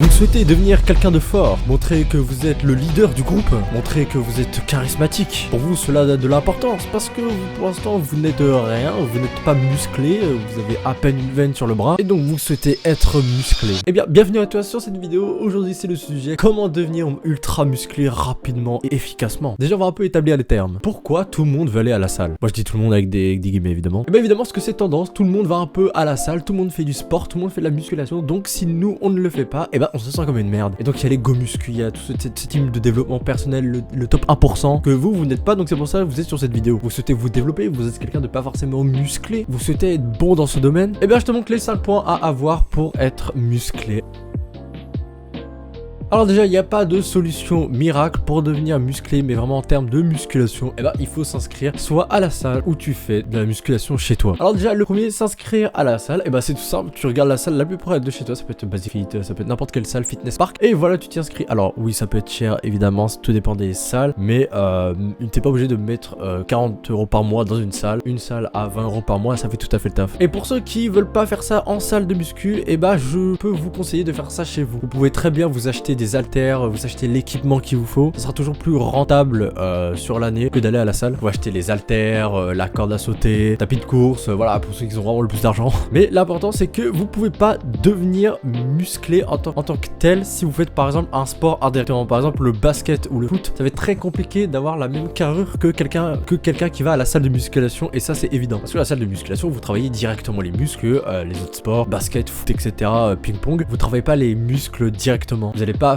Vous souhaitez devenir quelqu'un de fort, montrer que vous êtes le leader du groupe, montrer que vous êtes charismatique. Pour vous, cela a de l'importance parce que pour l'instant, vous n'êtes rien, vous n'êtes pas musclé, vous avez à peine une veine sur le bras et donc vous souhaitez être musclé. Eh bien, bienvenue à toi sur cette vidéo. Aujourd'hui, c'est le sujet comment devenir ultra musclé rapidement et efficacement. Déjà, on va un peu établir les termes. Pourquoi tout le monde veut aller à la salle? Moi, je dis tout le monde avec des guillemets, évidemment. Et bien évidemment, parce que c'est tendance, tout le monde va un peu à la salle, tout le monde fait du sport, tout le monde fait de la musculation. Donc, si nous, on ne le fait pas, eh ben on se sent comme une merde. Et donc il y a les go muscu, il y a tout ce team de développement personnel, le top 1% que vous n'êtes pas, donc c'est pour ça que vous êtes sur cette vidéo. Vous souhaitez vous développer, vous êtes quelqu'un de pas forcément musclé, vous souhaitez être bon dans ce domaine, et bien je te montre les 5 points à avoir pour être musclé. Alors déjà, il n'y a pas de solution miracle pour devenir musclé, mais vraiment en termes de musculation, eh ben, il faut s'inscrire soit à la salle où tu fais de la musculation chez toi. Alors déjà, le premier, s'inscrire à la salle, eh ben, c'est tout simple, tu regardes la salle la plus proche de chez toi, ça peut être Basic Fit, ça peut être n'importe quelle salle, Fitness Park, et voilà, tu t'y inscris. Alors oui, ça peut être cher, évidemment, tout dépend des salles, mais t'es pas obligé de mettre 40 € par mois dans une salle à 20 € par mois, ça fait tout à fait le taf. Et pour ceux qui veulent pas faire ça en salle de muscu, eh ben, je peux vous conseiller de faire ça chez vous. Vous pouvez très bien vous acheter des haltères, vous achetez l'équipement qu'il vous faut. Ça sera toujours plus rentable sur l'année que d'aller à la salle. Vous achetez les haltères, la corde à sauter, tapis de course, voilà, pour ceux qui ont vraiment le plus d'argent. Mais l'important c'est que vous pouvez pas devenir musclé en tant que tel si vous faites par exemple un sport indirectement. Par exemple le basket ou le foot, ça va être très compliqué d'avoir la même carrure que quelqu'un qui va à la salle de musculation, et ça c'est évident. Parce que la salle de musculation, vous travaillez directement les muscles, les autres sports, basket, foot, etc., ping-pong, vous travaillez pas les muscles directement. Vous n'allez pas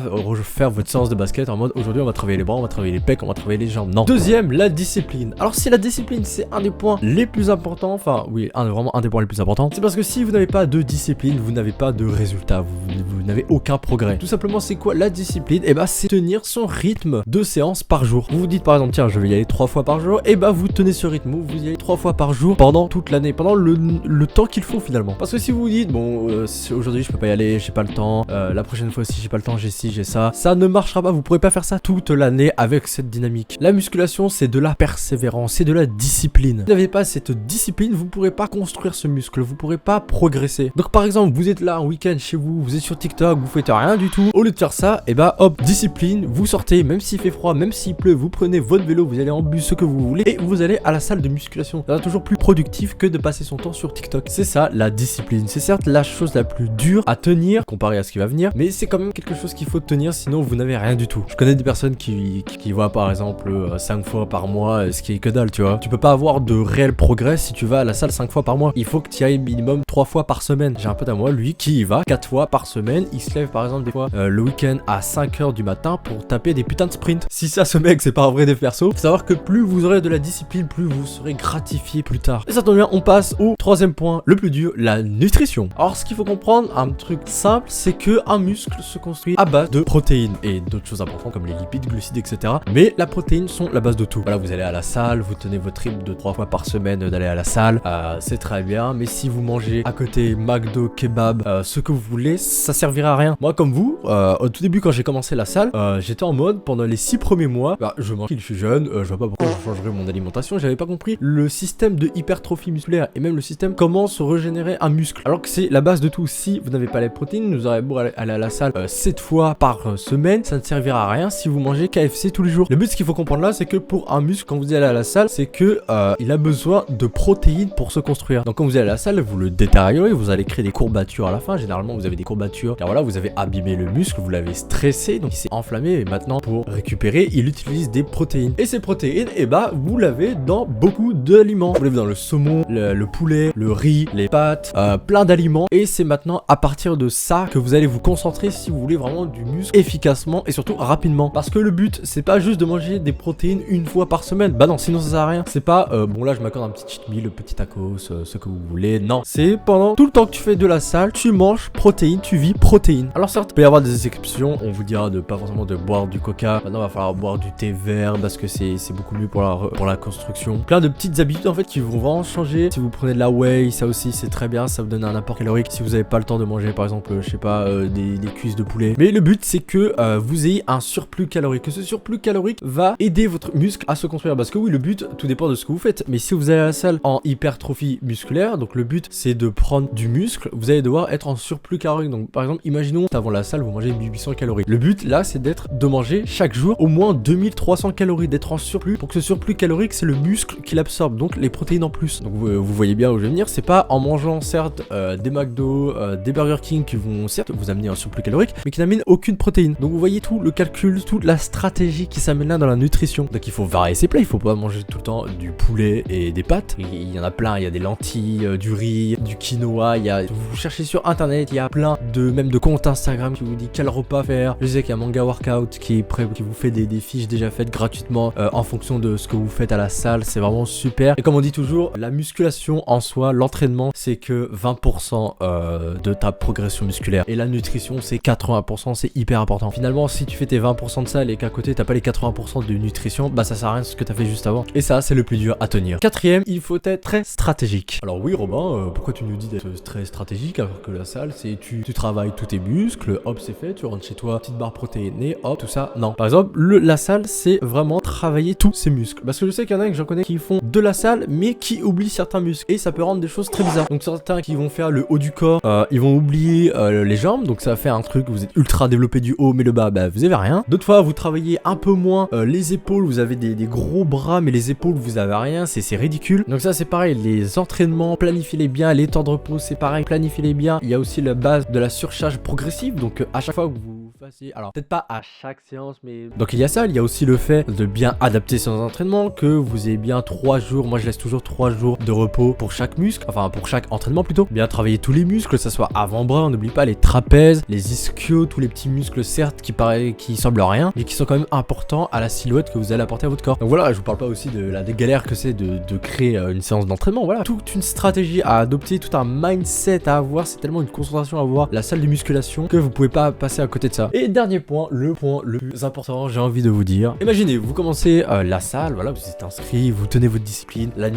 faire votre séance de basket en mode aujourd'hui on va travailler les bras, on va travailler les pecs, on va travailler les jambes. Non. Deuxième, la discipline. Alors si la discipline c'est un des points les plus importants, enfin oui, vraiment un des points les plus importants, c'est parce que si vous n'avez pas de discipline, vous n'avez pas de résultat, vous n'avez aucun progrès. Tout simplement, c'est quoi la discipline? Et bah c'est tenir son rythme de séance par jour. Vous vous dites par exemple tiens, je vais y aller 3 fois par jour, et bah vous tenez ce rythme, vous y allez 3 fois par jour pendant toute l'année, pendant le temps qu'il faut finalement. Parce que si vous vous dites bon aujourd'hui je peux pas y aller, j'ai pas le temps, la prochaine fois aussi j'ai pas le temps, j'ai ci, j'ai ça ne marchera pas, vous pourrez pas faire ça toute l'année avec cette dynamique. La musculation c'est de la persévérance, c'est de la discipline. Si vous n'avez pas cette discipline, vous pourrez pas construire ce muscle, vous pourrez pas progresser. Donc par exemple, vous êtes là un week-end chez vous, vous êtes sur TikTok, vous faites rien du tout. Au lieu de faire ça, et bah hop, discipline, vous sortez, même s'il fait froid, même s'il pleut, vous prenez votre vélo, vous allez en bus, ce que vous voulez, et vous allez à la salle de musculation. Ça sera toujours plus productif que de passer son temps sur TikTok. C'est ça la discipline. C'est certes la chose la plus dure à tenir comparé à ce qui va venir, mais c'est quand même quelque chose qu'il faut tenir, sinon vous n'avez rien du tout. Je connais des personnes qui voient par exemple 5 fois par mois, ce qui est que dalle, tu vois. Tu peux pas avoir de réel progrès si tu vas à la salle 5 fois par mois. Il faut que tu y ailles minimum 3 fois par semaine. J'ai un pote à moi, lui, qui y va 4 fois par semaine. Il se lève par exemple des fois le week-end à 5 h du matin pour taper des putains de sprints. Si ça, ce mec, c'est pas un vrai dev perso, faut savoir que plus vous aurez de la discipline, plus vous serez gratifié plus tard. Et ça tombe bien, on passe au troisième point, le plus dur, la nutrition. Alors, ce qu'il faut comprendre, un truc simple, c'est que un muscle se construit à base de protéines et d'autres choses importantes comme les lipides, glucides, etc. Mais la protéine sont la base de tout. Voilà, vous allez à la salle, vous tenez votre rythme de 3 fois par semaine d'aller à la salle, c'est très bien, mais si vous mangez à côté McDo, kebab, ce que vous voulez, ça servira à rien. Moi comme vous, au tout début quand j'ai commencé la salle, j'étais en mode pendant les 6 premiers mois, je mange, je suis jeune, je vois pas pourquoi je changerais mon alimentation, j'avais pas compris le système de hypertrophie musculaire et même le système comment se régénérer un muscle. Alors que c'est la base de tout. Si vous n'avez pas les protéines, vous aurez beau aller à la salle 7 fois par semaine, ça ne servira à rien si vous mangez KFC tous les jours. Le but, ce qu'il faut comprendre là, c'est que pour un muscle, quand vous allez à la salle, c'est que il a besoin de protéines pour se construire. Donc quand vous allez à la salle, vous le détériorez, vous allez créer des courbatures à la fin. Généralement, vous avez des courbatures car voilà, vous avez abîmé le muscle, vous l'avez stressé, donc il s'est enflammé, et maintenant pour récupérer, il utilise des protéines. Et ces protéines, et bah vous l'avez dans beaucoup d'aliments. Vous l'avez dans le saumon, le poulet, le riz, les pâtes, plein d'aliments. Et c'est maintenant à partir de ça que vous allez vous concentrer si vous voulez vraiment du muscle efficacement et surtout rapidement. Parce que le but, c'est pas juste de manger des protéines une fois par semaine. Bah non, sinon ça sert à rien. C'est pas bon là je m'accorde un petit cheat meal, le petit tacos, ce que vous voulez. Non, c'est pendant tout le temps que tu fais de la salle, tu manges protéines, tu vis protéines. Alors certes, il peut y avoir des exceptions. On vous dira de pas forcément de boire du coca. Maintenant, il va falloir boire du thé vert parce que c'est beaucoup mieux pour la construction. Plein de petites habitudes en fait qui vont vraiment changer. Si vous prenez de la whey, ça aussi c'est très bien, ça vous donne un apport calorique. Si vous avez pas le temps de manger par exemple, je sais pas, des cuisses de poulet. Mais le but c'est que vous ayez un surplus calorique. Que ce surplus calorique va aider votre muscle à se construire. Parce que oui, le but, tout dépend de ce que vous faites. Mais si vous allez à la salle en hypertrophie musculaire, donc le but c'est de prendre du muscle, vous allez devoir être en surplus calorique. Donc par exemple, imaginons avant la salle, vous mangez 1800 calories. Le but là, c'est de manger chaque jour au moins 2300 calories, d'être en surplus pour que ce surplus calorique, c'est le muscle qui l'absorbe, donc les protéines en plus. Donc vous voyez bien où je vais venir, c'est pas en mangeant certes des McDo, des Burger King qui vont certes vous amener un surplus calorique, mais qui n'amènent aucune protéine. Donc vous voyez tout le calcul, toute la stratégie qui s'amène là dans la nutrition. Donc il faut varier ses plats, il faut pas manger tout le temps du poulet et des pâtes. Il y en a plein, il y a des lentilles, du riz, du quinoa, vous cherchez sur internet, il y a plein même de comptes Instagram qui vous dit quel repas faire. Je sais qu'il y a Manga Workout qui vous fait des fiches déjà faites gratuitement en fonction de ce que vous faites à la salle, c'est vraiment super. Et comme on dit toujours, la musculation en soi, l'entraînement, c'est que 20% de ta progression musculaire, et la nutrition c'est 80%, c'est hyper important. Finalement, si tu fais tes 20% de salle et qu'à côté t'as pas les 80% de nutrition, bah ça sert à rien ce que t'as fait juste avant. Et ça, c'est le plus dur à tenir. Quatrième, il faut être très stratégique. Alors oui Robin, pourquoi tu nous dis d'être très stratégique alors que la salle c'est tu travailles tous tes muscles, hop c'est fait, tu rentres chez toi, petite barre protéinée, hop tout ça. Non. Par exemple, la salle c'est vraiment travailler tous ses muscles. Parce que je sais qu'il y en a que j'en connais qui font de la salle mais qui oublient certains muscles. Et ça peut rendre des choses très bizarres. Donc certains qui vont faire le haut du corps, ils vont oublier les jambes. Donc ça va faire un truc, vous êtes ultra développé du haut mais le bas, bah vous avez rien. D'autres fois vous travaillez un peu moins les épaules, vous avez des gros bras mais les épaules vous avez rien, c'est ridicule. Donc ça c'est pareil, les entraînements, planifiez-les bien, les temps de repos c'est pareil, planifiez-les bien. Il y a aussi la base de la surcharge progressive, donc à chaque fois que vous fassiez, alors peut-être pas à chaque séance mais... Donc il y a ça, il y a aussi le fait de bien adapter ses entraînements, que vous ayez bien 3 jours, moi je laisse toujours 3 jours de repos pour chaque muscle, enfin pour chaque entraînement plutôt. Bien travailler tous les muscles, que ça soit avant-bras, on n'oublie pas les trapèzes, les ischios, tous les petits muscles certes qui semblent rien, mais qui sont quand même importants à la silhouette que vous allez apporter à votre corps. Donc voilà, je vous parle pas aussi de la galère que c'est de créer une séance d'entraînement, voilà. Toute une stratégie à adopter, tout un mindset à avoir, c'est tellement une concentration à avoir, la salle de musculation, que vous pouvez pas passer à côté de ça. Et dernier point le plus important, j'ai envie de vous dire, imaginez, vous commencez la salle, voilà, vous êtes inscrit, vous tenez votre discipline, la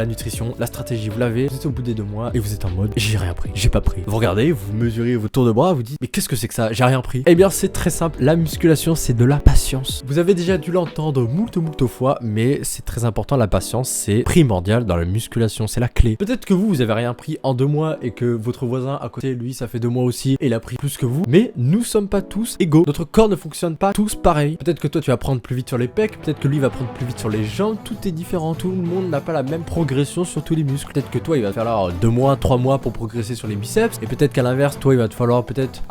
nutrition, la stratégie, vous l'avez, vous êtes au bout des 2 mois et vous êtes en mode, j'ai rien pris, j'ai pas pris. Vous regardez, vous mesurez votre tour de bras, vous dites, mais qu'est-ce que c'est que ça, j'ai rien pris. Eh bien c'est très simple, la musculation c'est de la patience. Vous avez déjà dû l'entendre moult fois, mais c'est très important, la patience c'est primordial dans la musculation, c'est la clé. Peut-être que vous avez rien pris en 2 mois et que votre voisin à côté, lui, ça fait 2 mois aussi et il a pris plus que vous, mais nous sommes pas tous égaux. Notre corps ne fonctionne pas tous pareil. Peut-être que toi tu vas prendre plus vite sur les pecs, peut-être que lui va prendre plus vite sur les jambes, tout est différent, tout le monde n'a pas la même progression sur tous les muscles. Peut-être que toi il va te falloir 2 mois, 3 mois pour progresser sur les biceps, et peut-être qu'à l'inverse, toi il va te falloir peut-être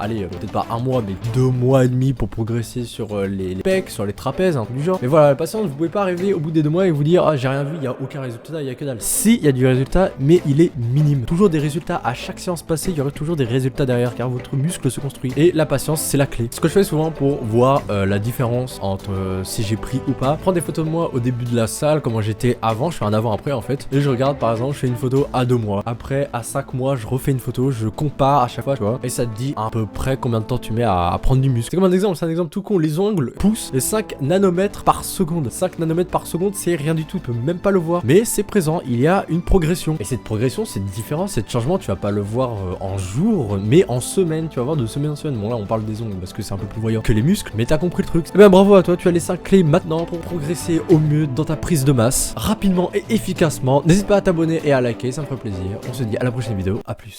pas 1 mois, mais 2 mois et demi pour progresser sur les pecs, sur les trapèzes, un truc du genre. Mais voilà, la patience, vous pouvez pas arriver au bout des 2 mois et vous dire, ah j'ai rien vu, il y a aucun résultat, il y a que dalle. Si, il y a du résultat, mais il est minime. Toujours des résultats à chaque séance passée, il y aurait toujours des résultats derrière, car votre muscle se construit. Et la patience, c'est la clé. Ce que je fais souvent pour voir la différence entre si j'ai pris ou pas, prends des photos de moi au début de la salle, comment j'étais avant, je fais un avant-après en fait, et je regarde par exemple, je fais une photo à 2 mois. Après, à 5 mois, je refais une photo, je compare à chaque fois, tu vois, et ça te dit à peu près combien de temps tu mets à prendre du muscle. C'est comme un exemple, c'est un exemple tout con, les ongles poussent les 5 nanomètres par seconde. 5 nanomètres par seconde, c'est rien du tout, tu peux même pas le voir, mais c'est présent, il y a une progression. Et cette progression, cette différence, cet changement, tu vas pas le voir en jours, mais en semaines, tu vas voir de semaine en semaine. Bon là, on parle des ongles parce que c'est un peu plus voyant que les muscles, mais t'as compris le truc. Et bien bravo à toi, tu as les 5 clés maintenant pour progresser au mieux dans ta prise de masse, rapidement et efficacement. N'hésite pas à t'abonner et à liker, ça me ferait plaisir. On se dit à la prochaine vidéo, à plus.